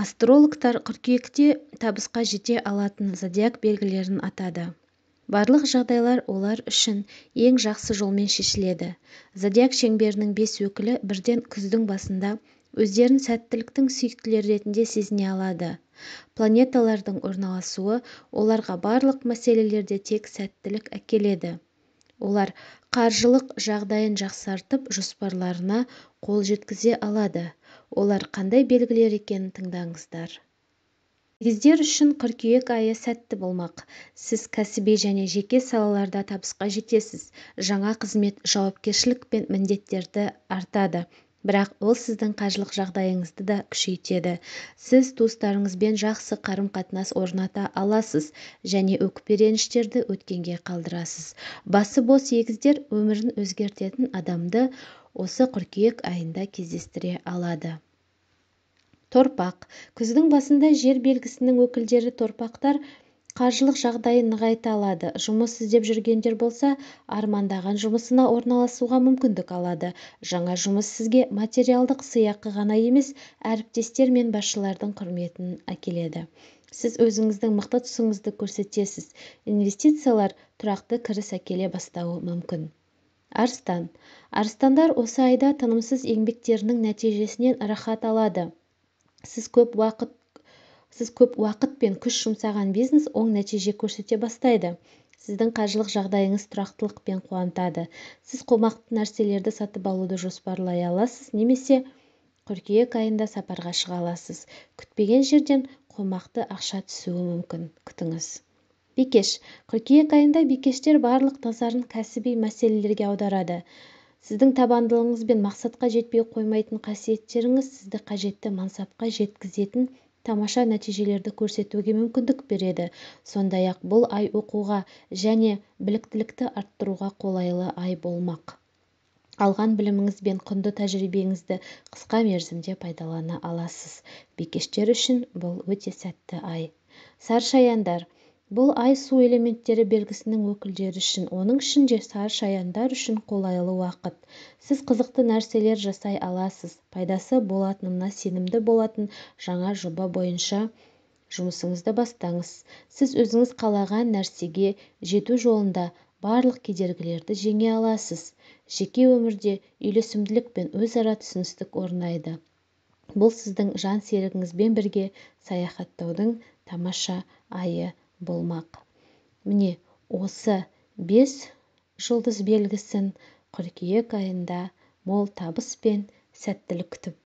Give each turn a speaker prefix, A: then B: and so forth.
A: Астрологтар қыркүйекте табысқа жете алатын зодиак белгілерін атады. Барлық жағдайлар олар үшін ең жақсы жолмен шешіледі. Зодиак шеңберінің 5 өкілі бірден күздің басында өздерін сәттіліктің сүйіктілері ретінде сезіне алады. Планеталардың орналасуы оларға барлық мәселелерде тек сәттілік әкеледі. Олар қаржылық жағдайын жақсартып, жоспарларына қол жеткізе алады. Олар қандай белгілер екенін тыңдаңыздар. Егіздер үшін қыркүйек айы сәтті болмақ. Сіз кәсіби және жеке салаларда табысқа жетесіз. Жаңа қызмет, жауапкершілік пен міндеттерді артады. Бірақ ол сіздің қаржылық жағдайыңызды да күшейтеді. Сіз туыстарыңызбен жақсы қарым-қатынас орната аласыз және өкпе-реніштерді өткенге қалдырасыз. Басы бос егіздер өмірін өзгертетін адамды осы қыркүйек айында кездестіре алады. Торпақ. Күздің басында жер белгісінің өкілдері торпақтар қаржылық жағдайын нығайта алады. Жұмыс іздеп жүргендер болса, армандаған жұмысына орналасуға мүмкіндік алады. Жаңа жұмыс сізге материалдық сыйақы ғана емес, әріптестер мен басшылардың құрметін әкеледі. Сіз өзіңіздің мықты тұсыңызды көрсетесіз. Инвестициялар тұрақты кіріс әкеле бастауы мүмкін. Арыстан. Арыстандар осы айда тынымсыз еңбектерінің нәтижесінен рахат алады. Сіз көп уақыт пен күш жұмсаған бизнес оң нәтиже көрсете бастайды. Сіздің қаржылық жағдайыңыз тұрақтылықпен қуантады. Сіз қомақты нәрселерді сатып алуды жоспарлай аласыз, немесе қыркүйек айында сапарға шыға аласыз. Күтпеген жерден қомақты ақша түсуі мүмкін. Күтіңіз. Бикеш. Қыркүйек айында бикештер барлық назарын кәсіби мәселелерге аударады. Сіздің табандылығыңыз бен мақсатқа жетпей қоймайтын қасиеттеріңіз сізді қажетті мансапқа жеткізетін тамаша нәтижелерді көрсетуге мүмкіндік береді. Сондай-ақ бұл ай оқуға және біліктілікті арттыруға қолайлы ай болмақ. Алған біліміңіз бен құнды тәжірибеңізді қысқа мерзімде пайдалана аласыз. Бикештер үшін бұл өте сәтті ай. Сарышаяндар. Бұл ай су элементтері белгісінің өкілдері үшін, оның ішінде сарышаяндар үшін қолайлы уақыт. Сіз қызықты нәрселер жасай аласыз. Пайдасы болатынына сенімді болатын жаңа жоба бойынша жұмысыңызды бастаңыз. Сіз өзіңіз қалаған нәрсеге жету жолында барлық кедергілерді жеңе аласыз. Жеке өмірде үйлесімділік пен өзара түсіністік орнайды. Бұл сіздің жан серігіңізбен бірге саяхаттаудың тамаша айы болмақ. Міне, осы 5 жұлдыз белгісін қыркүйек айында мол табыс пен сәттілік күтіп